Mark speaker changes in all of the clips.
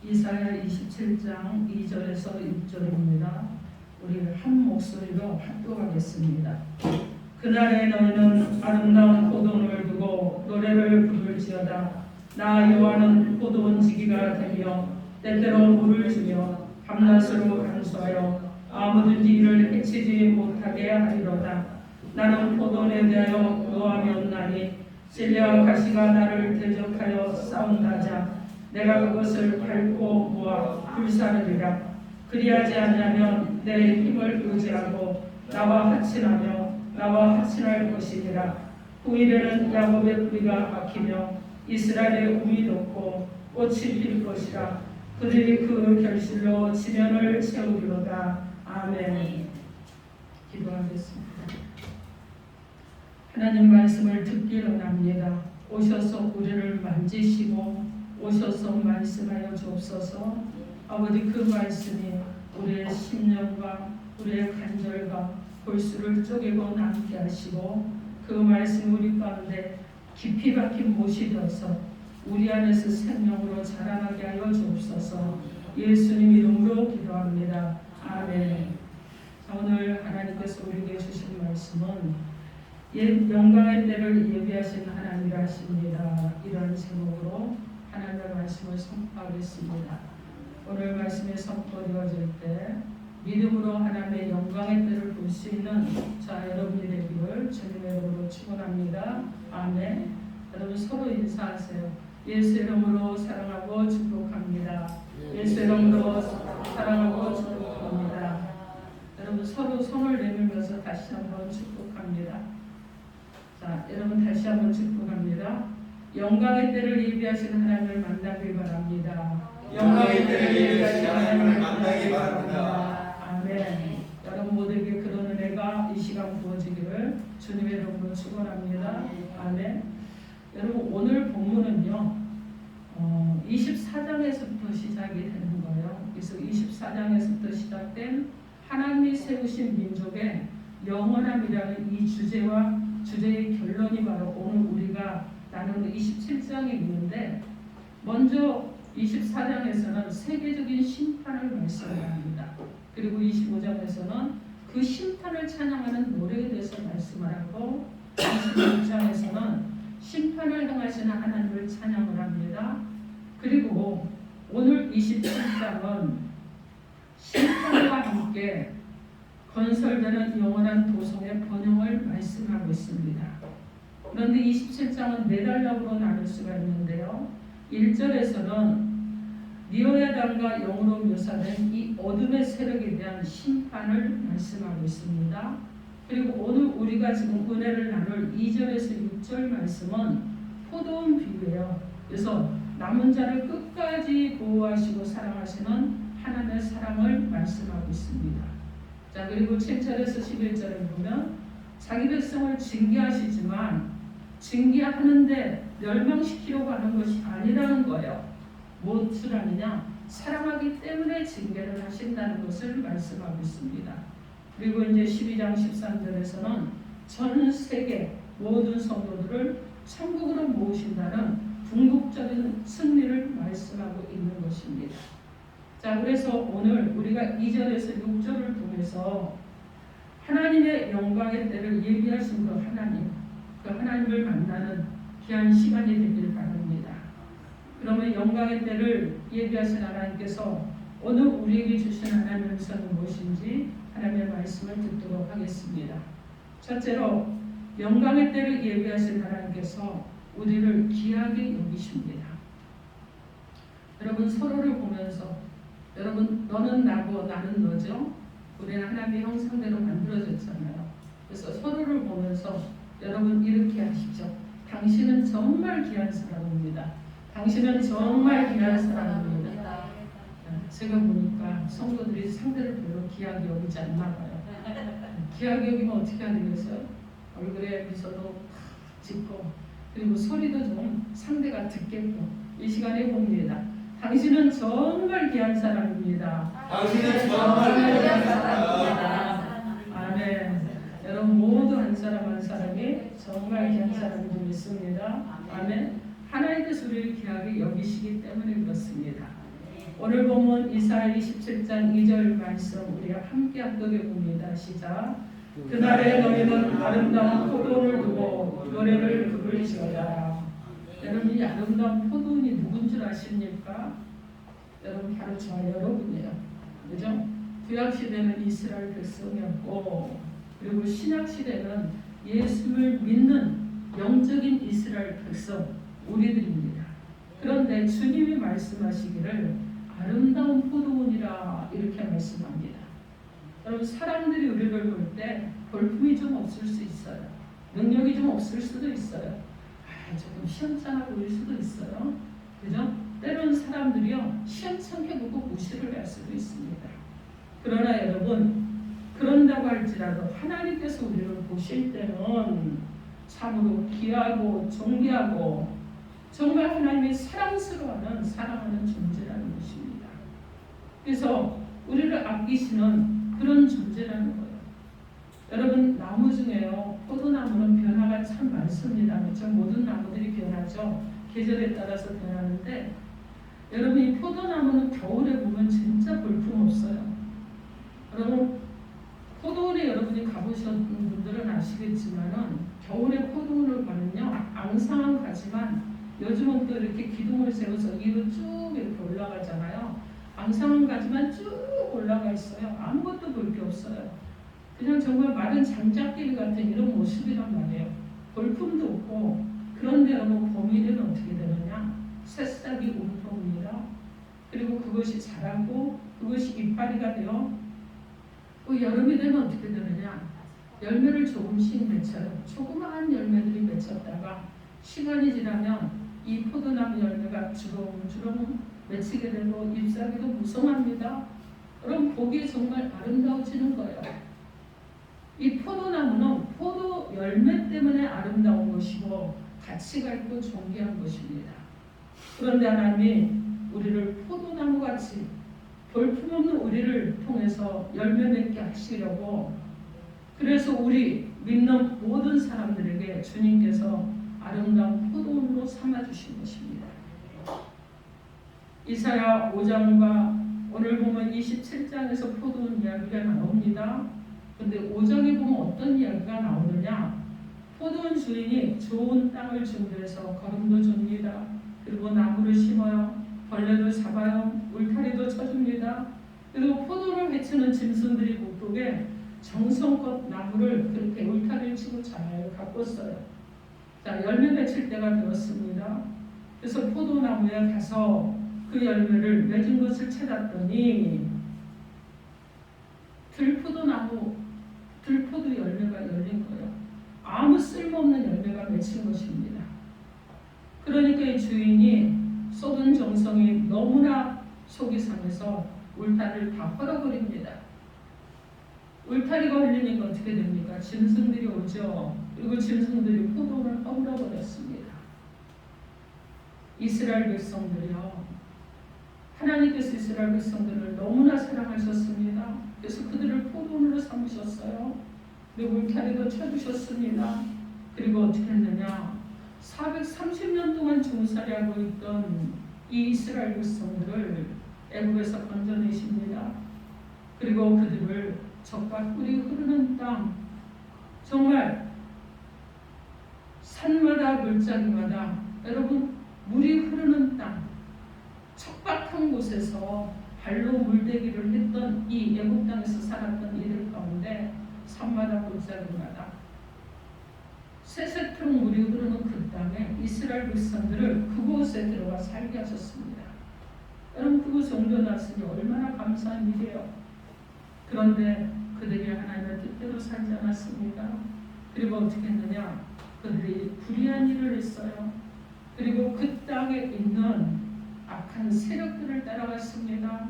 Speaker 1: 이사야 27장 2절에서 6절입니다. 우리 한 목소리로 합독하겠습니다. 그날에 너희는 아름다운 포도원을 두고 노래를 부를지어다. 나 여호와는 포도원 지기가 되며 때때로 물을 주며 밤낮으로 간수하여 아무든지 이를 해치지 못하게 하리로다. 나는 포도원에 대하여 노하였나니 실내와 가시가 나를 대적하여 싸운다자 내가 그것을 밟고 모아 불사르리라. 그리하지 않으면 내 힘을 의지하고 나와 하친할 것이니라. 후일에는 야곱의 뿌리가 박히며 이스라엘의 움이 돋고 꽃이 필 것이라. 그들이 그 결실로 지면을 채우리로다. 아멘. 기도하겠습니다. 하나님 말씀을 듣기 원합니다. 오셔서 우리를 만지시고 오셔서 말씀하여 주옵소서. 아버지, 그 말씀이 우리의 심령과 우리의 간절과 골수를 쪼개고 남게 하시고 그 말씀이 우리 가운데 깊이 박힌 못이 되어서 우리 안에서 생명으로 자라나게 하여 주옵소서. 예수님 이름으로 기도합니다. 아멘. 오늘 하나님께서 우리에게 주신 말씀은 영광의 때를 예비하신 하나님이라 하십니다. 이런 제목으로 하나님의 말씀을 선포하겠습니다. 오늘 말씀이 선포되어질 때 믿음으로 하나님의 영광의 때를 볼 수 있는 여러분이 되기를 주님의 이름으로 축원합니다. 아멘. 여러분 서로 인사하세요. 예수 이름으로 사랑하고 축복합니다. 예수 이름으로 사랑하고 축복합니다. 여러분 서로 손을 내밀면서 다시 한번 축복합니다. 자, 여러분 다시 한번 축복합니다. 영광의 때를 예비하신 하나님을 만나길 바랍니다. 영광의 때를 예비하신 하나님을 만나기 바랍니다. 아멘. 여러분 모두에게 그런 은혜가 이 시간 부어지기를 주님의 이름으로 축원합니다. 아멘. 여러분 오늘 본문은요 24장에서부터 시작이 되는 거예요. 그래서 24장에서부터 시작된 하나님이 세우신 민족의 영원함이라는 이 주제의 결론이 바로 오늘 우리가 나누는 27장에 있는데, 먼저 24장에서는 세계적인 심판을 말씀합니다. 그리고 25장에서는 그 심판을 찬양하는 노래에 대해서 말씀을 하고 26장에서는 심판을 행하시는 하나님을 찬양을 합니다. 그리고 오늘 27장은 심판과 함께 건설되는 영원한 도성의 번영을 말씀하고 있습니다. 그런데 27장은 네 단락으로 나눌 수가 있는데요. 1절에서는 리오야단과 영으로 묘사된 이 어둠의 세력에 대한 심판을 말씀하고 있습니다. 그리고 오늘 우리가 지금 은혜를 나눌 2절에서 6절 말씀은 포도원 비유예요. 그래서 남은 자를 끝까지 보호하시고 사랑하시는 하나님의 사랑을 말씀하고 있습니다. 자, 그리고 7절에서 11절을 보면 자기 백성을 징계하시지만 징계하는데 멸망시키려고 하는 것이 아니라는 거예요. 무엇이라느냐? 사랑하기 때문에 징계를 하신다는 것을 말씀하고 있습니다. 그리고 이제 12장 13절에서는 전 세계 모든 성도들을 천국으로 모으신다는 궁극적인 승리를 말씀하고 있는 것입니다. 자, 그래서 오늘 우리가 2절에서 6절을 통해서 하나님의 영광의 때를 예비하신 그 하나님을 만나는 귀한 시간이 되길 바랍니다. 그러면 영광의 때를 예비하신 하나님께서 오늘 우리에게 주신 하나님의 음성은 무엇인지 하나님의 말씀을 듣도록 하겠습니다. 첫째로 영광의 때를 예비하신 하나님께서 우리를 귀하게 여기십니다. 여러분 서로를 보면서, 여러분 너는 나고 나는 너죠? 우리는 하나님의 형상대로 만들어졌잖아요. 그래서 서로를 보면서 여러분 이렇게 하시죠. 당신은 정말 귀한 사람입니다. 당신은 정말 귀한 사람입니다. 제가 보니까 성도들이 상대를 별로 귀하게 여기지 않나 봐요. 귀하게 여기면 어떻게 해야 되겠어요? 얼굴에 미소도 짓고, 그리고 소리도 좀 상대가 듣게끔 이 시간에 봅니다. 당신은 정말 귀한 사람입니다.
Speaker 2: 당신은 정말 귀한 사람입니다.
Speaker 1: 아멘. 여러분 모두 한 사람 한 사람이 정말 귀한 사람인 줄 믿습니다. 아멘. 하나님께서 우리를 귀하게 여기시기 때문에 그렇습니다. 오늘 보면 이사야 27장 2절 말씀 우리 함께 합독해봅니다. 시작. 그날에 너희는 아름다운 포도를 두고 노래를 부를지어다. 여러분 이 아름다운 포도원이 누군 줄 아십니까? 여러분 바로 저 여러분이에요. 그죠? 구약시대는 이스라엘 백성이었고 그리고 신약시대는 예수를 믿는 영적인 이스라엘 백성 우리들입니다. 그런데 주님이 말씀하시기를 아름다운 포도원이라 이렇게 말씀합니다. 여러분 사람들이 우리를 볼 때 볼품이 좀 없을 수 있어요. 능력이 좀 없을 수도 있어요. 조금 시원찮아 보일 수도 있어요. 그죠? 때로는 사람들이요 시원찮게 보고 무시를 할 수도 있습니다. 그러나 여러분 그런다고 할지라도 하나님께서 우리를 보실 때는 참으로 귀하고 존귀하고 정말 하나님이 사랑스러워하는 사랑하는 존재라는 것입니다. 그래서 우리를 아끼시는 그런 존재라는 거예요. 여러분 나무 중에요 포도나무는 변화가 참 많습니다. 그렇죠? 모든 나무들이 변하죠. 계절에 따라서 변하는데 여러분 이 포도나무는 겨울에 보면 진짜 볼품 없어요. 여러분 포도원에 여러분이 가보셨던 분들은 아시겠지만은 겨울에 포도원을 가면요 앙상한 가지만 요즘은 또 이렇게 기둥을 세워서 위로 쭉 이렇게 올라가잖아요. 앙상한 가지만 쭉 올라가 있어요. 아무것도 볼 게 없어요. 그냥 정말 마른 장작길 같은 이런 모습이란 말이에요. 볼품도 없고 그런데 여러분 봄이 되면 어떻게 되느냐? 새싹이 움트옵니다. 그리고 그것이 자라고 그것이 이파리가 되어 여름이 되면 어떻게 되느냐? 열매를 조금씩 맺혀요. 조그마한 열매들이 맺혔다가 시간이 지나면 이 포도나무 열매가 주렁주렁 맺히게 되고 잎사귀도 무성합니다. 그럼 보기에 정말 아름다워지는 거예요. 이 포도나무는 포도 열매 때문에 아름다운 것이고 가치가 있고 존귀한 것입니다. 그런데 하나님이 우리를 포도나무같이 볼품없는 우리를 통해서 열매 맺게 하시려고 그래서 우리 믿는 모든 사람들에게 주님께서 아름다운 포도원으로 삼아주신 것입니다. 이사야 5장과 오늘 보면 27장에서 포도원 이야기가 나옵니다. 근데 5장에 보면 어떤 이야기가 나오느냐? 포도원 주인이 좋은 땅을 준비해서 거름도 줍니다. 그리고 나무를 심어요. 벌레도 잡아요. 울타리도 쳐줍니다. 그리고 포도를 해치는 짐승들이 못 보게 정성껏 나무를 그렇게 울타리를 치고 잘 가꿨어요. 자, 열매 맺힐 때가 되었습니다. 그래서 포도나무에 가서 그 열매를 맺은 것을 찾았더니 들포도 열매가 열린 거예요. 아무 쓸모없는 열매가 맺힌 것입니다. 그러니까 이 주인이 쏟은 정성이 너무나 속이 상해서 울타리를 다 헐어버립니다. 울타리가 흘리니까 어떻게 됩니까? 짐승들이 오죠. 그리고 짐승들이 포도를 허물어버렸습니다. 이스라엘 백성들이요. 하나님께서 이스라엘 백성들을 너무나 사랑하셨습니다. 그래서 그들을 포도원으로 삼으셨어요. 그리고 울타리도 쳐주셨습니다. 그리고 어떻게 했느냐? 430년 동안 종살이하고 있던 이 이스라엘 백성들을 애굽에서 건져내십니다. 그리고 그들을 적과 꿀이 흐르는 땅, 정말 산마다 물자리마다 여러분 물이 흐르는 땅, 척박한 곳에서 발로 물대기를 했던 이 애굽 땅에서 살았던 이들 가운데 산마다 물자리마다 새새처럼 물이 흐르는 그 땅에 이스라엘 백성들을 그곳에 들어가 살게 하셨습니다. 여러분 그곳에 옮겨놨으니 얼마나 감사한 일이에요. 그런데 그들이 하나님의 뜻대로 살지 않았습니다. 그리고 어떻게 했느냐? 그들이 불의한 일을 했어요. 그리고 그 땅에 있는 악한 세력들을 따라갔습니다.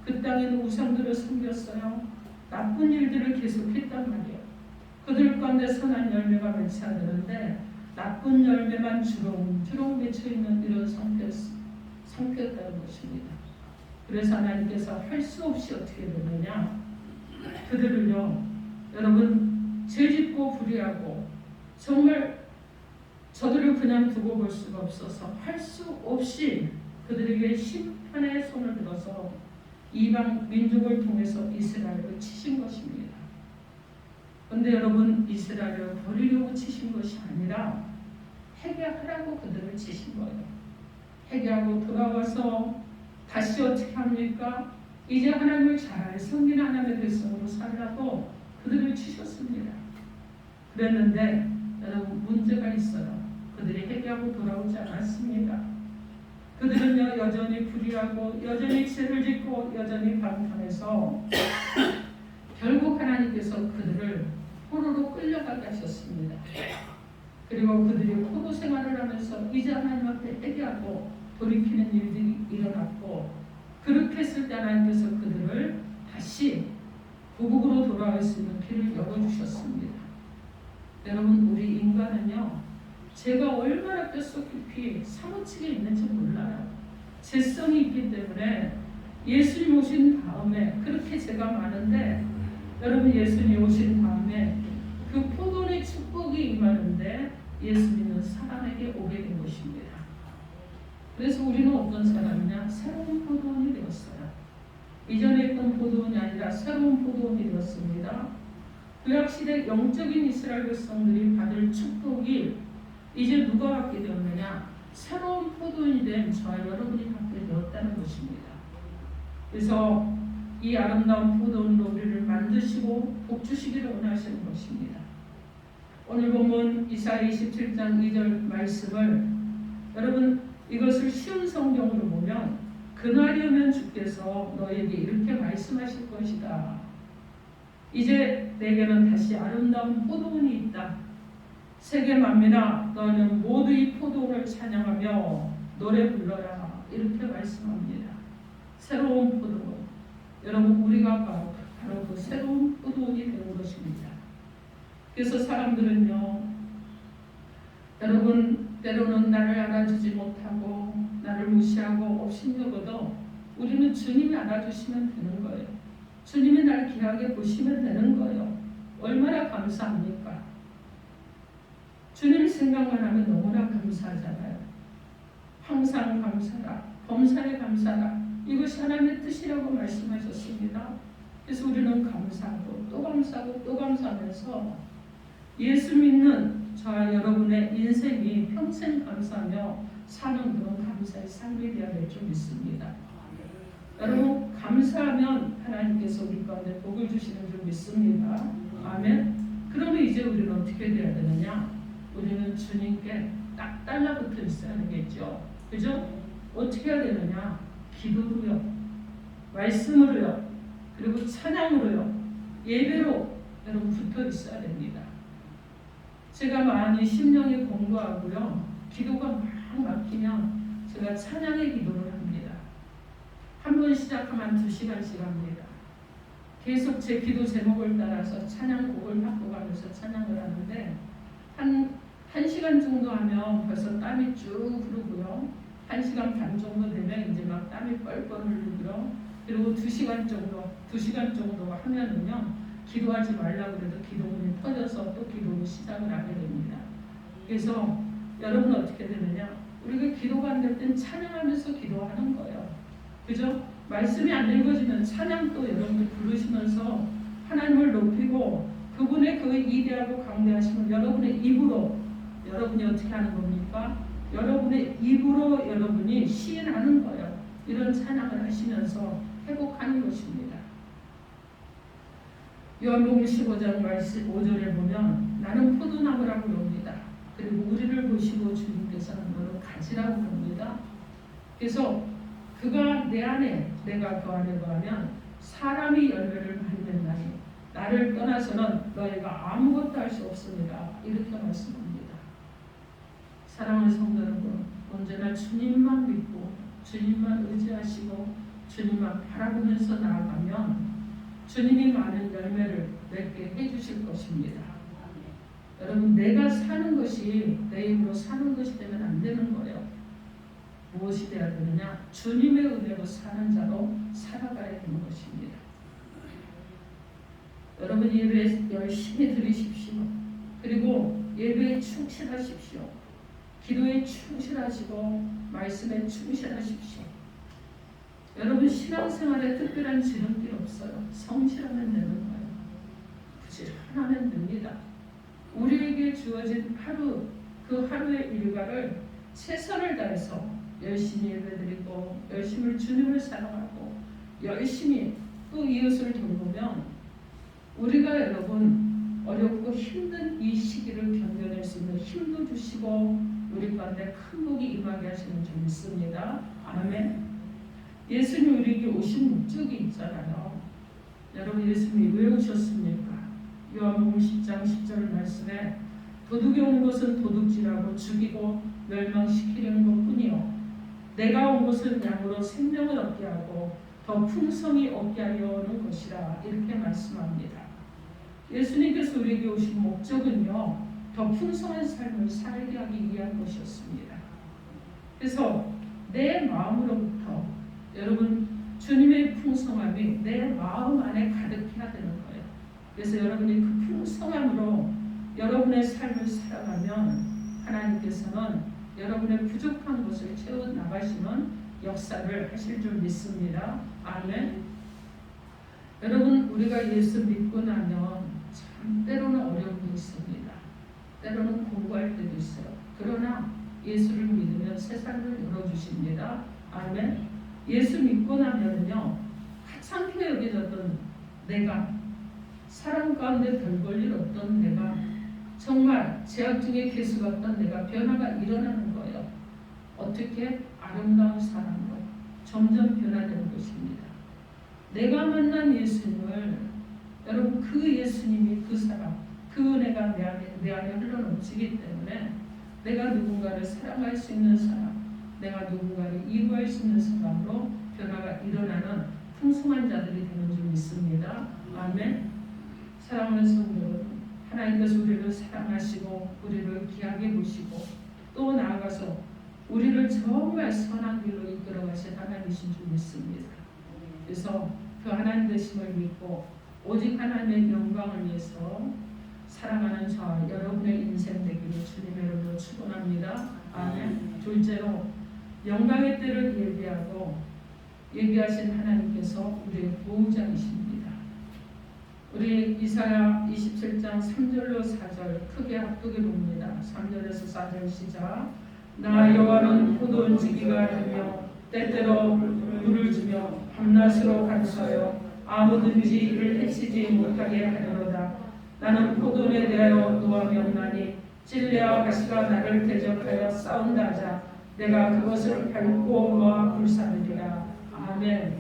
Speaker 1: 그 땅에는 우상들을 섬겼어요. 나쁜 일들을 계속했단 말이에요. 그들 가운데 선한 열매가 맺혀야 되는데 나쁜 열매만 주렁주렁 맺혀있는 이런 상태였다는 것입니다. 그래서 하나님께서 할 수 없이 어떻게 되느냐? 그들을요, 여러분 죄짓고 불의하고 정말 저들을 그냥 두고 볼 수가 없어서 할 수 없이 그들에게 심판의 손을 들어서 이방 민족을 통해서 이스라엘을 치신 것입니다. 그런데 여러분, 이스라엘을 버리려고 치신 것이 아니라 회개하라고 그들을 치신 거예요. 회개하고 돌아와서 다시 어떻게 합니까? 이제 하나님을 잘 섬기는 하나님의 백성으로 살라고 그들을 치셨습니다. 그랬는데 여러분, 문제가 있어요. 그들이 회개하고 돌아오지 않았습니다. 그들은요, 여전히 불의하고 여전히 죄를 짓고 여전히 방탕해서 결국 하나님께서 그들을 포로로 끌려가게 하셨습니다. 그리고 그들이 포로 생활을 하면서 이제 하나님 앞에 회개하고 돌이키는 일들이 일어났고, 그렇게 했을 때 하나님께서 그들을 다시 고국으로 돌아올 수 있는 길을 열어주셨습니다. 여러분, 우리 인간은요, 죄가 얼마나 뼛속 깊이 사무치게 있는지 몰라요. 죄성이 있기 때문에 예수님 오신 다음에 그렇게 죄가 많은데, 여러분, 예수님 오신 다음에 그 포도원의 축복이 임하는데 예수 믿는 사람에게 오게 된 것입니다. 그래서 우리는 어떤 사람이냐? 새로운 포도원이 되었어요. 이전에 있던 포도원이 아니라 새로운 포도원이 되었습니다. 구약시대 영적인 이스라엘 백성들이 받을 축복이 이제 누가 받게 되었느냐? 새로운 포도원이 된 저와 여러분이 받게 되었다는 것입니다. 그래서 이 아름다운 포도원으로 우리를 만드시고 복주시기를 원하시는 것입니다. 오늘 보면 이사야 27장 2절 말씀을, 여러분, 이것을 쉬운 성경으로 보면 그날이 오면 주께서 너에게 이렇게 말씀하실 것이다. 이제 내게는 다시 아름다운 포도원이 있다. 세계 만민아, 너는 모두 이 포도원을 찬양하며 노래 불러라. 이렇게 말씀합니다. 새로운 포도원. 여러분, 우리가 바로 그 새로운 포도원이 되는 것입니다. 그래서 사람들은요, 여러분, 때로는 나를 알아주지 못하고 나를 무시하고 업신여겨도 우리는 주님이 알아주시면 되는 거예요. 주님이 나를 귀하게 보시면 되는 거예요. 얼마나 감사합니까? 주님 생각만 하면 너무나 감사하잖아요. 항상 감사라, 범사에 감사라. 이것이 하나님의 뜻이라고 말씀하셨습니다. 그래서 우리는 감사하고 또 감사하고 또 감사하면서 예수 믿는 저와 여러분의 인생이 평생 감사하며 사는 그런 감사의 삶이 되어야 될 줄 믿습니다. 여러분, 감사하면 하나님께서 우리 가운데 복을 주시는 줄 믿습니다. 아멘. 그러면 이제 우리는 어떻게 돼야 되느냐? 우리는 주님께 딱 달라붙어 있어야 되겠죠. 그죠? 어떻게 해야 되느냐? 기도로요, 말씀으로요, 그리고 찬양으로요, 예배로 여러분 붙어 있어야 됩니다. 제가 많이 심령에 공부하고요, 기도가 막 막히면 제가 찬양의 기도를 합니다. 한 번 시작하면 2시간씩 합니다. 계속 제 기도 제목을 따라서 찬양곡을 바꿔가면서 찬양을 하는데 한 시간 정도 하면 벌써 땀이 쭉 흐르고요. 1시간 반 정도 되면 이제 막 땀이 뻘뻘 흐르고요. 그리고 2시간 정도 하면은요, 기도하지 말라고 그래도 기도문이 터져서 또 기도를 시작을 하게 됩니다. 그래서 여러분 어떻게 되느냐? 우리가 기도가 안 될 땐 찬양하면서 기도하는 거예요. 그죠? 말씀이 안 읽어지면 찬양도 여러분들 부르시면서 하나님을 높이고 그분의 그 이대하고 강대하심을 여러분의 입으로, 여러분이 어떻게 하는 겁니까? 여러분의 입으로 여러분이 시인하는 거예요. 이런 찬양을 하시면서 회복하는 것입니다. 요한복음 15장 말씀 5절에 보면 나는 포도나무라고 부릅니다. 그리고 우리를 보시고 주님께서는 너는 가지라고 부릅니다. 그래서 그가 내 안에, 내가 그 안에 거하면 사람이 열매를 많이 맺나니 나를 떠나서는 너희가 아무것도 할 수 없습니다. 이렇게 말씀합니다. 사랑하는 성도 여러분, 언제나 주님만 믿고 주님만 의지하시고 주님만 바라보면서 나아가면 주님이 많은 열매를 맺게 해주실 것입니다. 여러분, 내가 사는 것이 내 힘으로 사는 것이 되면 안 되는 거예요. 무엇이 되어야 되느냐? 주님의 은혜로 사는 자로 살아가야 되는 것입니다. 여러분, 예배 열심히 드리십시오. 그리고 예배에 충실하십시오. 기도에 충실하시고 말씀에 충실하십시오. 여러분 여러분 신앙생활에 특별한 지름길 없어요. 성실하면 되는 거예요. 부지런하면 됩니다. 우리에게 주어진 하루, 그 하루의 일과를 최선을 다해서 열심히 예배드리고 열심히 주님을 사랑하고 열심히 또 이웃을 돌보면 우리가 여러분 어렵고 힘든 이 시기를 견뎌낼 수 있는 힘도 주시고 우리 가운데 큰 복이 임하게 하시는 줄 믿습니다. 아멘. 예수님 우리에게 오신 목적이 있잖아요. 여러분 예수님이 왜 오셨습니까? 요한복음 10장 10절 말씀에 도둑이 온 것은 도둑질하고 죽이고 멸망시키려는 것뿐이요 내가 온 것은 양으로 생명을 얻게 하고 더 풍성히 얻게 하려는 것이라 이렇게 말씀합니다. 예수님께서 우리에게 오신 목적은요 더 풍성한 삶을 살게 하기 위한 것이었습니다. 그래서 내 마음으로부터 여러분 주님의 풍성함이 내 마음 안에 가득해야 되는 거예요. 그래서 여러분이 그 풍성함으로 여러분의 삶을 살아가면 하나님께서는 여러분의 부족한 것을 채워 나가시는 역사를 하실 줄 믿습니다. 아멘. 여러분 우리가 예수 믿고 나면 참 때로는 어려움도 있습니다. 때로는 공부할 때도 있어요. 그러나 예수를 믿으면 세상을 열어주십니다. 아멘. 예수 믿고 나면요 하찮게 여겨졌던 내가 사람 가운데 별 볼 일 없던 내가 정말 제약 중에 개수 같던 내가 변화가 일어나는 거예요. 어떻게? 아름다운 사람으로 점점 변화되는 것입니다. 내가 만난 예수님을 여러분 그 예수님이 그 사람 그 은혜가 내 안에 흘러넘치기 때문에 내가 누군가를 사랑할 수 있는 사람 내가 누군가를 이루할 수 있는 사람으로 변화가 일어나는 풍성한 자들이 되는 줄 믿습니다. 아멘. 사랑하는 성도 여러분 하나님께서 우리를 사랑하시고 우리를 귀하게 보시고 또 나아가서 우리를 정말 선한 길로 이끌어가신 하나님이신 줄 믿습니다. 그래서 그 하나님 되심을 믿고 오직 하나님의 영광을 위해서 사랑하는 저와 여러분의 인생 되기를 주님의 이름으로 축원합니다. 아멘. 둘째로 영광의 때를 예비하신 하나님께서 우리의 보호자이십니다. 우리 이사야 27장 3절로 4절 크게 합독해 봅니다. 3절에서 4절 시작. 나 여호와는 포도원지기가 되며 때때로 물을 주며 밤낮으로 감싸여 아무든지 이를 해치지 못하게 하려로다. 나는 포도원에 대하여 노함이 없나니 찔레와 가시가 나를 대적하여 싸운다 하자 내가 그것을 밟고 놓아 불사르리라. 아멘.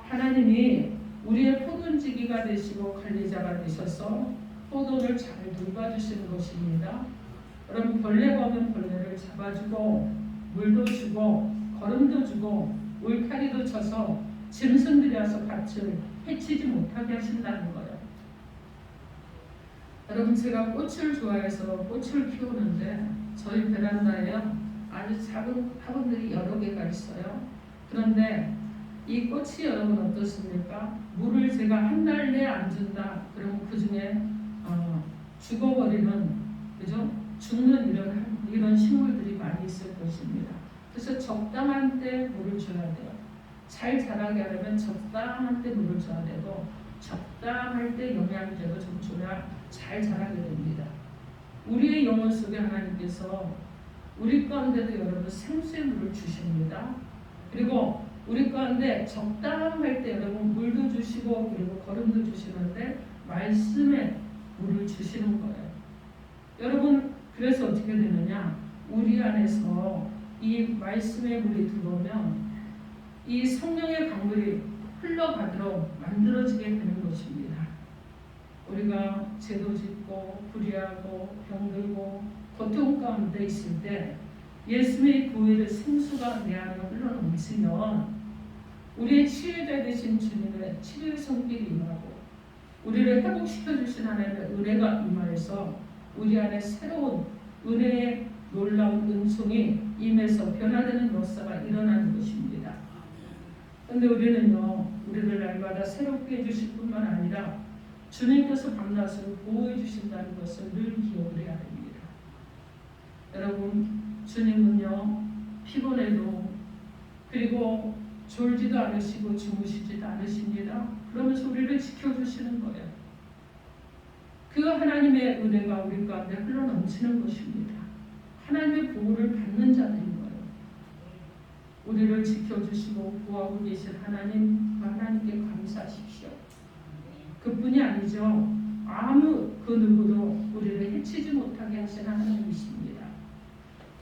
Speaker 1: 하나님이 우리의 포도원지기가 되시고 관리자가 되셔서 포도를 잘 돌봐주시는 것입니다. 여러분 벌레가 오면 벌레를 잡아주고 물도 주고 거름도 주고 울타리도 쳐서 짐승들이 와서 밭을 해치지 못하게 하신다는 거예요. 여러분 제가 꽃을 좋아해서 꽃을 키우는데 저희 베란다에요 아주 작은 화분들이 여러 개가 있어요. 그런데 이 꽃이 여러분 어떻습니까? 물을 제가 한 달 내에 안 준다 그러면 그 중에 죽어버리는 그죠? 죽는 이런 식물들이 많이 있을 것입니다. 그래서 적당한 때 물을 줘야 돼요. 잘 자라게 하려면 적당한 때 물을 줘야 되고 적당할 때 영양제도 좀 줘야 잘 자라게 됩니다. 우리의 영혼 속에 하나님께서 우리 가운데도 여러분 생수의 물을 주십니다. 그리고 우리 가운데 적당할 때 여러분 물도 주시고 그리고 거름도 주시는데 말씀에 물을 주시는 거예요. 여러분 그래서 어떻게 되느냐? 우리 안에서 이 말씀의 물이 들어오면 이 성령의 강물이 흘러가도록 만들어지게 되는 것입니다. 우리가 죄도 짓고 불의하고 병들고 고통 가운데 있을 때 예수의 보혈의 생수가 내 안에 흘러넘치면 우리의 치유자 되신 주님의 치료의 손길이 임하고 우리를 회복시켜 주신 하나님의 은혜가 임하여서 우리 안에 새로운 은혜의 놀라운 은총이 임해서 변화되는 역사가 일어나는 것입니다. 그런데 우리는요 우리를 날마다 새롭게 해주실 뿐만 아니라 주님께서 밤낮으로 보호해 주신다는 것을 늘 기억을 해야 됩니다. 여러분 주님은요 피곤해도 그리고 졸지도 않으시고 주무시지도 않으십니다. 그러면서 우리를 지켜주시는 거예요. 그 하나님의 은혜가 우리 가운데 흘러넘치는 것입니다. 하나님의 보호를 받는 자들인 거예요. 우리를 지켜주시고 보호하고 계신 하나님, 하나님께 감사하십시오. 그뿐이 아니죠. 아무 그 누구도 우리를 해치지 못하게 하신 하나님이십니다.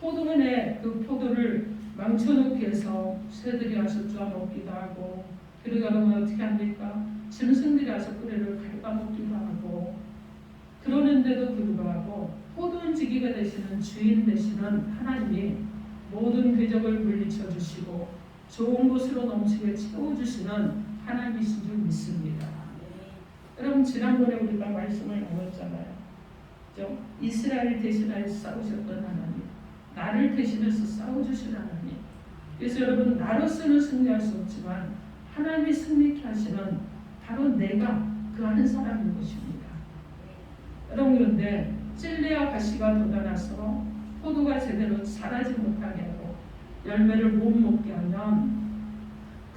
Speaker 1: 포도원에 그 포도를 망쳐놓기 위해서 새들이 와서 쪼아먹기도 하고, 그리고 여러분 어떻게 합니까? 짐승들이 와서 뿌리를 갉아먹기도 하고, 그러는데도 불구하고 포도원지기가 되시는 주인 되시는 하나님이 모든 궤적을 물리쳐 주시고 좋은 곳으로 넘치게 채워주시는 하나님이신 줄 믿습니다. 여러분 지난번에 우리가 말씀을 나눴잖아요. 그죠? 이스라엘 대신하여 싸우셨던 하나님, 나를 대신해서 싸워주신 하나님. 그래서 여러분 나로서는 승리할 수 없지만 하나님이 승리케 하시는 바로 내가 그 한 사람인 것입니다. 여러분 그런데 찔레와 가시가 돋아나서 포도가 제대로 자라지 못하게 하고 열매를 못 먹게 하면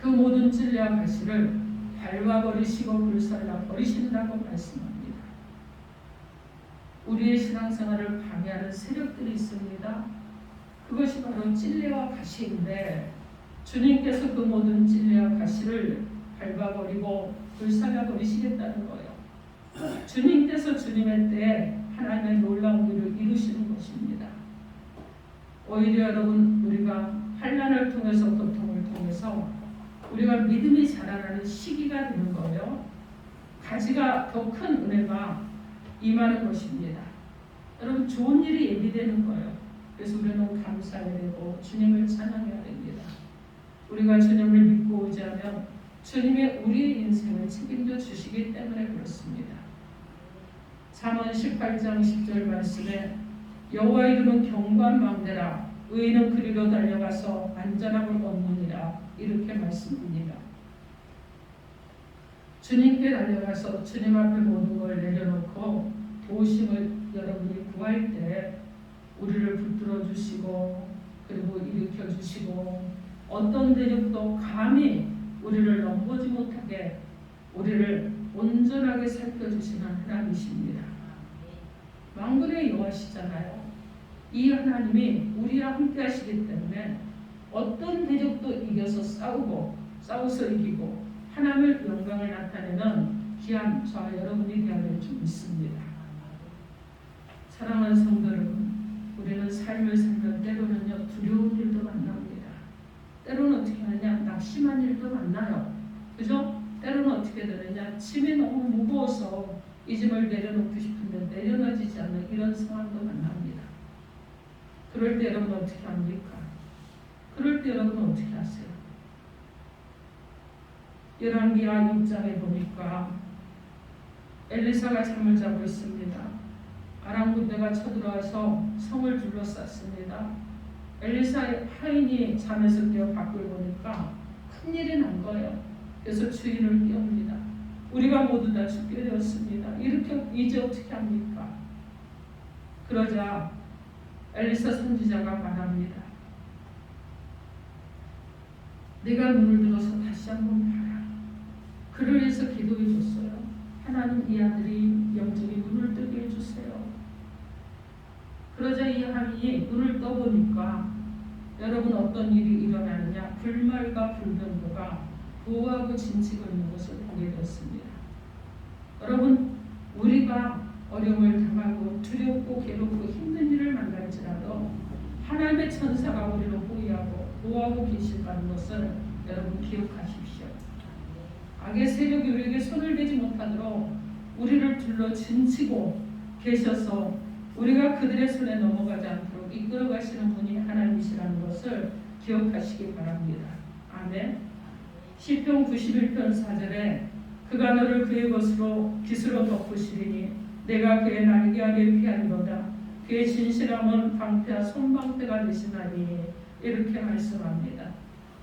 Speaker 1: 그 모든 찔레와 가시를 밟아버리시고 불살라 버리신다고 말씀합니다. 우리의 신앙생활을 방해하는 세력들이 있습니다. 그것이 바로 찔레와 가시인데 주님께서 그 모든 찔레와 가시를 밟아버리고 불살라 버리시겠다는 거예요. 주님께서 주님의 때에 하나님의 놀라운 일을 이루시는 것입니다. 오히려 여러분 우리가 환난을 통해서 고통을 통해서 우리가 믿음이 자라나는 시기가 되는 거예요. 가지가 더 큰 은혜가 임하는 것입니다. 여러분 좋은 일이 예비되는 거예요. 그래서 우리는 감사해야 되고 주님을 찬양해야 됩니다. 우리가 주님을 믿고 의지하면 주님의 우리의 인생을 책임져 주시기 때문에 그렇습니다. 잠언 18장 10절 말씀에 여호와 이름은 견고한 망대라 의인은 그리로 달려가서 안전함을 얻느니라 이렇게 말씀합니다. 주님께 달려가서 주님 앞에 모든 걸 내려놓고 도우심을 여러분이 구할 때 우리를 붙들어 주시고 그리고 일으켜 주시고 어떤 대적도 감히 우리를 넘보지 못하게 우리를 온전하게 살펴주시는 하나님이십니다. 만군의 여호와시잖아요. 이 하나님이 우리와 함께 하시기 때문에 어떤 대적도 이겨서 싸워서 이기고 하나님의 영광을 나타내는 귀한 저와 여러분이 되어야 줄 믿습니다. 사랑하는 성도 여러분, 우리는 삶을 살면 때로는요 두려운 일도 만납니다. 때로는 어떻게 하느냐 낙심한 일도 만나요. 그죠? 때로는 어떻게 되느냐 짐이 너무 무거워서 이 짐을 내려놓고 싶은데 내려놔지지 않는 이런 상황도 만납니다. 그럴 때 여러분 어떻게 합니까? 그럴 때 여러분 어떻게 하세요? 열왕기하 6장에 보니까 엘리사가 잠을 자고 있습니다. 아람 군대가 쳐들어와서 성을 둘러쌌습니다. 엘리사의 하인이 잠에서 깨어 밖을 보니까 큰일이 난 거예요. 그래서 주인을 깨웁니다. 우리가 모두 다 죽게 되었습니다. 이렇게 이제 어떻게 합니까? 그러자 엘리사 선지자가 말합니다. 내가 눈을 들어서 다시 한번 봐라. 그를 위해서 기도해 줬어요. 하나님 이 아들이 영적인 눈을 뜨게 해주세요. 그러자 이 하인이 눈을 떠보니까 여러분 어떤 일이 일어나느냐 불말과 불병거가 보호하고 진치고 있는 것을 보게 되었습니다. 여러분 우리가 어려움을 당하고 두렵고 괴롭고 힘든 일을 만날지라도 하나님의 천사가 우리를 보호하고 계신다는 것을 여러분 기억하십시오. 악의 세력이 우리에게 손을 대지 못하도록 우리를 둘러 진치고 계셔서 우리가 그들의 손에 넘어가지 않도록 이끌어 가시는 분이 하나님이시라는 것을 기억하시기 바랍니다. 아멘. 시편 91편 4절에 그가 너를 그의 것으로 깃으로 덮으시리니 내가 그의 날개 아래 피하리로다. 그의 진실함은 방패와 손방패가 되시나니 이렇게 말씀합니다.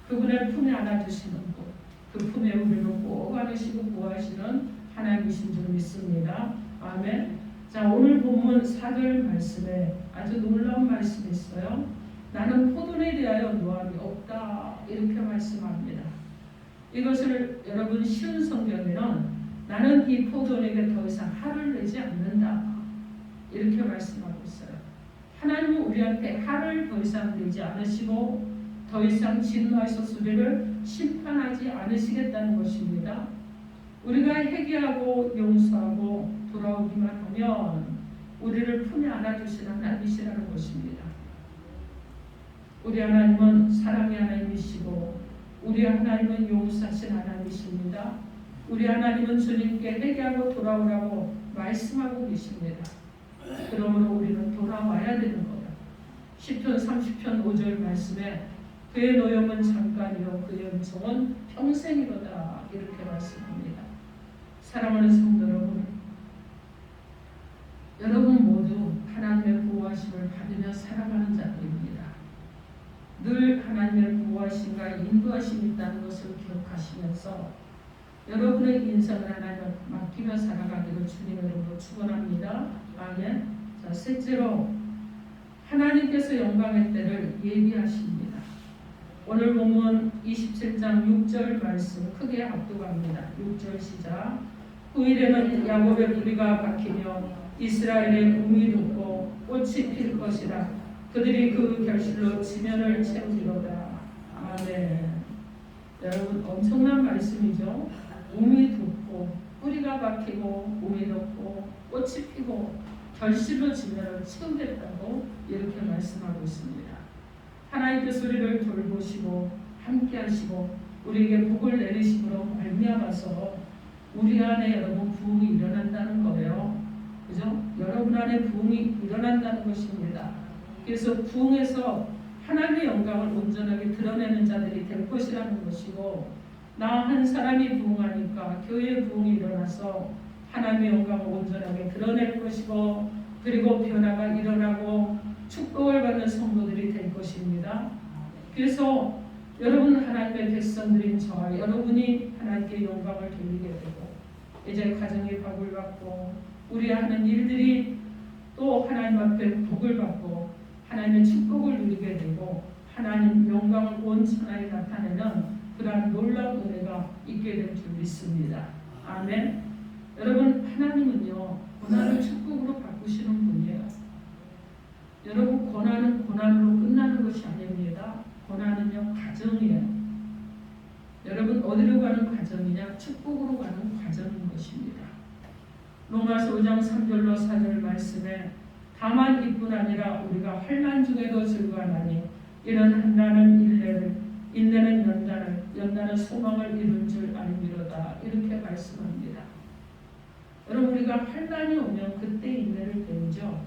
Speaker 1: 그분의 품에 안아주시는 분, 그 품에 우리를 꼭 안으시고 보호하시는 하나님이신 줄 믿습니다. 아멘. 자, 오늘 본문 4절 말씀에 아주 놀라운 말씀이 있어요. 나는 포도원에 대하여 노함이 없다 이렇게 말씀합니다. 이것을 여러분 쉬운 성경에는 나는 이 포도원에게 더 이상 할을 내지 않는다 이렇게 말씀하고 있어요. 하나님은 우리한테 할을 더 이상 내지 않으시고 더 이상 진노하셔서 우리를 심판하지 않으시겠다는 것입니다. 우리가 회개하고 용서하고 돌아오기만 하면 우리를 품에 안아주시는 하나님이시라는 것입니다. 우리 하나님은 사랑의 하나님이시고 우리 하나님은 용서하신 하나님이십니다. 우리 하나님은 주님께 회개하고 돌아오라고 말씀하고 계십니다. 그러므로 우리는 돌아와야 되는 거예요. 시편 30편 5절 말씀에 그의 노염은 잠깐이요 그의 은총은 평생이로다 이렇게 말씀합니다. 사랑하는 성도 여러분, 여러분 모두 하나님의 보호하심을 받으며 살아가는 자들입니다. 늘 하나님의 보호하심과 인도하심이 있다는 것을 기억하시면서 여러분의 인생을 하나님께 맡기며 살아가기를 주님의 이름으로 축원합니다. 아멘. 자, 셋째로 하나님께서 영광의 때를 예비하십니다. 오늘 본문 27장 6절 말씀 크게 압도합니다. 6절 시작. 후일에는 야곱의 무리가 박히며 이스라엘의 움이 돋고 꽃이 필 것이라. 그들이 그 결실로 지면을 채우리로다. 아멘. 여러분 엄청난 말씀이죠. 움이 돋고 뿌리가 박히고 움이 돋고 꽃이 피고 결실로 지면을 채우겠다고 이렇게 말씀하고 있습니다. 하나님께서 우리를 돌보시고 함께하시고 우리에게 복을 내리심으로 말미암아서 우리 안에 여러분 부흥이 일어난다는 거예요. 그죠? 여러분 안에 부흥이 일어난다는 것입니다. 그래서 부흥에서 하나님의 영광을 온전하게 드러내는 자들이 될 것이라는 것이고, 나 한 사람이 부흥하니까 교회의 부흥이 일어나서 하나님의 영광을 온전하게 드러낼 것이고, 그리고 변화가 일어나고 축복을 받는 성도들이 될 것입니다. 그래서 여러분 하나님의 백성들인 저와 여러분이 하나님께 영광을 돌리게 되고, 이제 가정이 복을 받고 우리 하는 일들이 또 하나님 앞에 복을 받고 하나님의 축복을 누리게 되고 하나님 영광을 온 천하에 나타내는 그러한 놀라운 은혜가 있게 될 줄 믿습니다. 아멘. 여러분 하나님은요 고난을 축복으로 바꾸시는 분이에요. 여러분 고난은 고난으로 끝나는 것이 아닙니다. 고난은요 과정이에요. 여러분 어디로 가는 과정이냐? 축복으로 가는 과정인 것입니다. 로마서 5장 3절로 4절 말씀에 다만 이뿐 아니라 우리가 환난 중에도 즐거워하나니 이런 환난은 인내를, 인내는 연단을, 연단은 소망을 이룰 줄 아니미로다 이렇게 말씀합니다. 여러분 우리가 환난이 오면 그때 인내를 배우죠.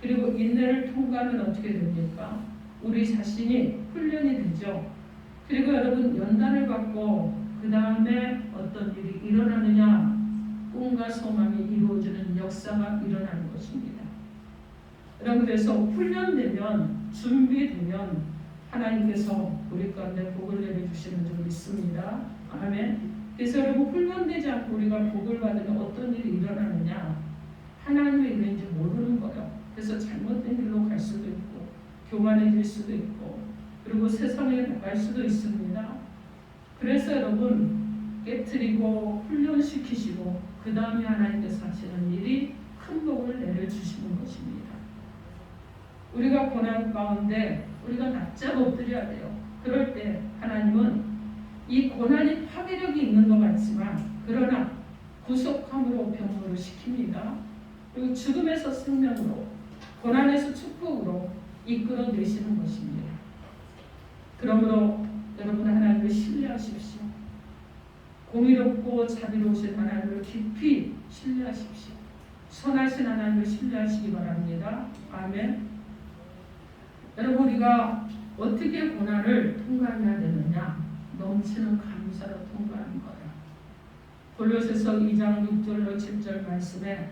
Speaker 1: 그리고 인내를 통과하면 어떻게 됩니까? 우리 자신이 훈련이 되죠. 그리고 여러분 연단을 받고 그 다음에 어떤 일이 일어나느냐? 꿈과 소망이 이루어지는 역사가 일어나는 것입니다. 여러분 그래서 훈련되면 준비되면 하나님께서 우리 가운데 복을 내려주시는 줄 믿습니다. 아멘. 그래서 여러분 훈련되지 않고 우리가 복을 받으면 어떤 일이 일어나느냐? 하나님의 일인지 모르는 거예요. 그래서 잘못된 길로 갈 수도 있고 교만해질 수도 있고 그리고 세상에 나갈 수도 있습니다. 그래서 여러분 깨트리고 훈련시키시고 그 다음에 하나님께서 하시는 일이 큰 복을 내려주시는 것입니다. 우리가 고난 가운데 우리가 납작 엎드려야 돼요. 그럴 때 하나님은 이 고난이 파괴력이 있는 것 같지만 그러나 구속함으로 병으로 시킵니다. 그리고 죽음에서 생명으로 고난에서 축복으로 이끌어내시는 것입니다. 그러므로 여러분 하나님을 신뢰하십시오. 공의롭고 자비로우신 하나님을 깊이 신뢰하십시오. 선하신 하나님을 신뢰하시기 바랍니다. 아멘. 여러분 우리가 어떻게 고난을 통과해야 되느냐? 넘치는 감사로 통과하는 거예요. 골로새서 2장 6절로 7절 말씀에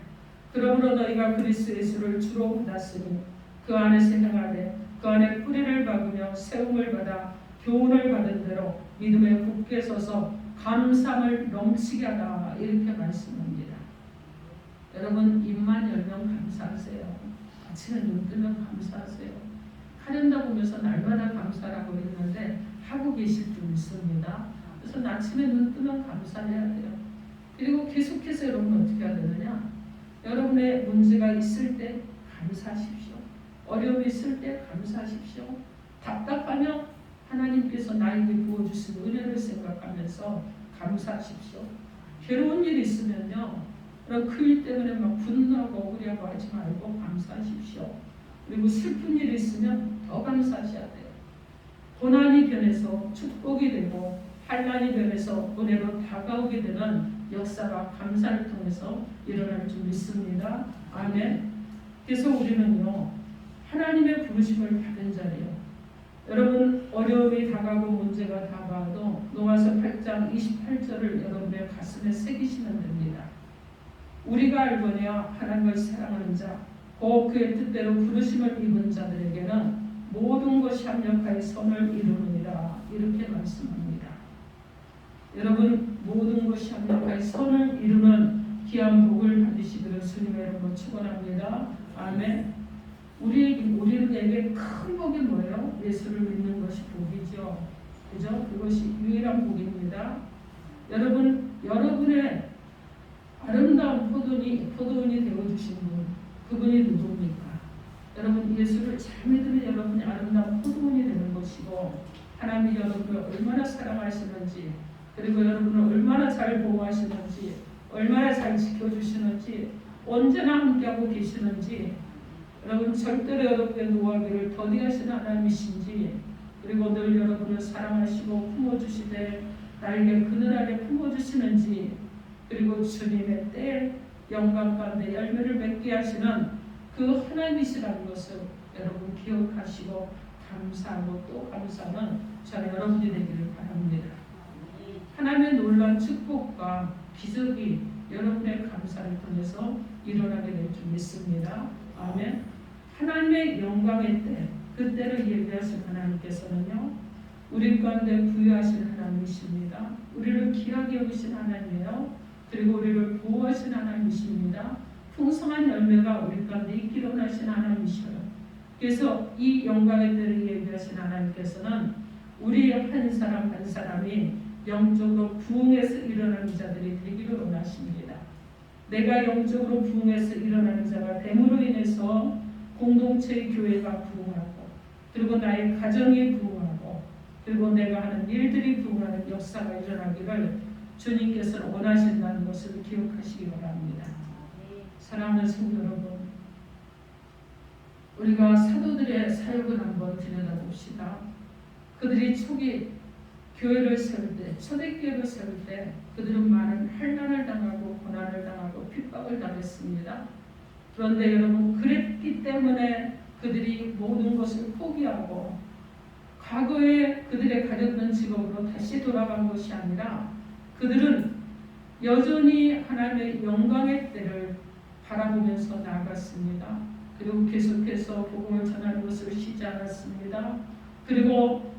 Speaker 1: 그러므로 너희가 그리스도 예수를 주로 받았으니 그 안에서 행하되 그 안에 뿌리를 박으며 세움을 받아 교훈을 받은 대로 믿음에 굳게 서서 감사함을 넘치게 하라 이렇게 말씀합니다. 여러분 입만 열면 감사하세요. 아침에 눈 뜨면 감사하세요. 카렌다 보면서 날마다 감사라고 했는데 하고 계실 줄 믿습니다. 그래서 아침에 눈 뜨면 감사해야 돼요. 그리고 계속해서 여러분 어떻게 해야 되느냐? 여러분의 문제가 있을 때 감사하십시오. 어려움이 있을 때 감사하십시오. 답답하면 하나님께서 나에게 부어주신 은혜를 생각하면서 감사하십시오. 괴로운 일이 있으면요, 그럼 그 일 때문에 막 분노하고 억울해하고 하지 말고 감사하십시오. 그리고 슬픈 일이 있으면 더 감사하셔야 돼요. 고난이 변해서 축복이 되고 환난이 변해서 은혜로 다가오게 되는 역사가 감사를 통해서 일어날 줄 믿습니다. 아멘. 그래서 우리는요, 하나님의 부르심을 받은 자리요. 여러분 어려움이 다가오고 문제가 다가와도 로마서 8장 28절을 여러분의 가슴에 새기시면 됩니다. 우리가 알거니와 하나님을 사랑하는 자, 곧 그의 뜻대로 부르심을 입은 자들에게는 모든 것이 합력하여 선을 이루느니라. 이렇게 말씀합니다. 여러분 모든 것이 합력하여 선을 이루는 귀한 복을 받으시기를 주님의 이름으로 축원합니다. 아멘. 우리에게 큰 복이 뭐예요? 예수를 믿는 것이 복이죠. 그죠? 그것이 유일한 복입니다. 여러분의 아름다운 포도원이 되어주신 분, 그분이 누굽니까? 여러분 예수를 잘 믿으면 여러분이 아름다운 포도원이 되는 것이고, 하나님이 여러분을 얼마나 사랑하시는지, 그리고 여러분을 얼마나 잘 보호하시는지, 얼마나 잘 지켜주시는지, 언제나 함께하고 계시는지, 여러분 절대로 여러분의 노하기를 더디하시는 하나님이신지, 그리고 늘 여러분을 사랑하시고 품어주시되 날개 그늘 아래 품어주시는지, 그리고 주님의 때 영광 가운데 열매를 맺게 하시는 그 하나님이시라는 것을 여러분 기억하시고 감사하고 또 감사하는 저는 여러분이 되기를 바랍니다. 하나님의 놀라운 축복과 기적이 여러분의 감사를 통해서 일어나게 될 줄 믿습니다. 아멘. 하나님의 영광의 때, 그때를 예비하신 하나님께서는요, 우리 가운데 부유하신 하나님이십니다. 우리를 귀하게 여기신 하나님이에요. 그리고 우리를 보호하신 하나님이십니다. 풍성한 열매가 우리 가운데 있기를 원하신 하나님이셔요. 그래서 이 영광의 때를 예비하신 하나님께서는 우리 한 사람 한 사람이 영적으로 부흥해서 일어나는 자들이 되기를 원하십니다. 내가 영적으로 부흥해서 일어나는 자가 됨으로 인해서 공동체의 교회가 부흥하고, 그리고 나의 가정이 부흥하고, 그리고 내가 하는 일들이 부흥하는 역사가 일어나기를 주님께서는 원하신다는 것을 기억하시기 바랍니다. 사랑하는 성도 여러분, 우리가 사도들의 사역을 한번 들여다봅시다. 그들이 초기 교회를 세울 때, 초대교회를 세울 때 그들은 많은 환난을 당하고 고난을 당하고 핍박을 당했습니다. 그런데 여러분 그랬기 때문에 그들이 모든 것을 포기하고 과거에 그들의 가졌던 직업으로 다시 돌아간 것이 아니라, 그들은 여전히 하나님의 영광의 때를 바라보면서 나아갔습니다. 그리고 계속해서 복음을 전하는 것을 쉬지 않았습니다. 그리고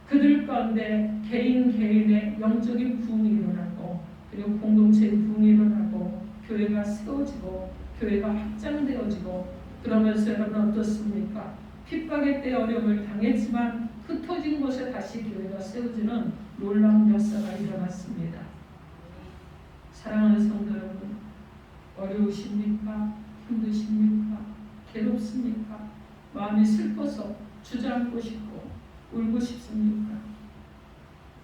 Speaker 1: 그들 가운데 개인의 영적인 부흥이 일어나고, 그리고 공동체의 부흥이 일어나고, 교회가 세워지고 교회가 확장되어지고, 그러면서 여러분 어떻습니까? 핍박의 때 어려움을 당했지만 흩어진 곳에 다시 교회가 세워지는 놀라운 역사가 일어났습니다. 사랑하는 성도 여러분, 어려우십니까? 힘드십니까? 괴롭습니까? 마음이 슬퍼서 주저앉고 싶고 울고 싶습니까?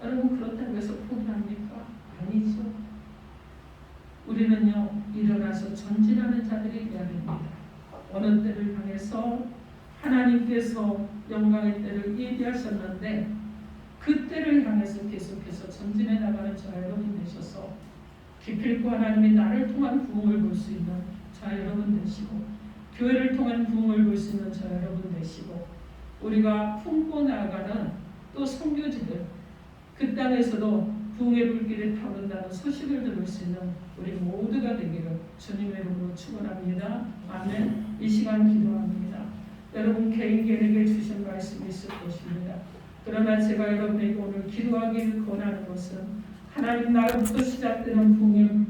Speaker 1: 여러분 그렇다고 해서 포기합니까? 아니죠. 우리는요, 일어나서 전진하는 자들이 되어야 됩니다. 어느 때를 향해서 하나님께서 영광의 때를 예비하셨는데, 그 때를 향해서 계속해서 전진해 나가는 저 여러분 되셔서 기필코 하나님이 나를 통한 부흥을 볼 수 있는 저 여러분 되시고, 교회를 통한 부흥을 볼 수 있는 저 여러분 되시고, 우리가 품고 나아가는 또 선교지들, 그 땅에서도 부흥의 불길이 타오른다는 소식을 들을 수 있는 우리 모두가 되기를 주님의 이름으로 축원합니다. 아멘. 이 시간 기도합니다. 여러분 개인에게 주신 말씀이 있을 것입니다. 그러나 제가 여러분에게 오늘 기도하기를 권하는 것은, 하나님 나라부터 시작되는 부흥의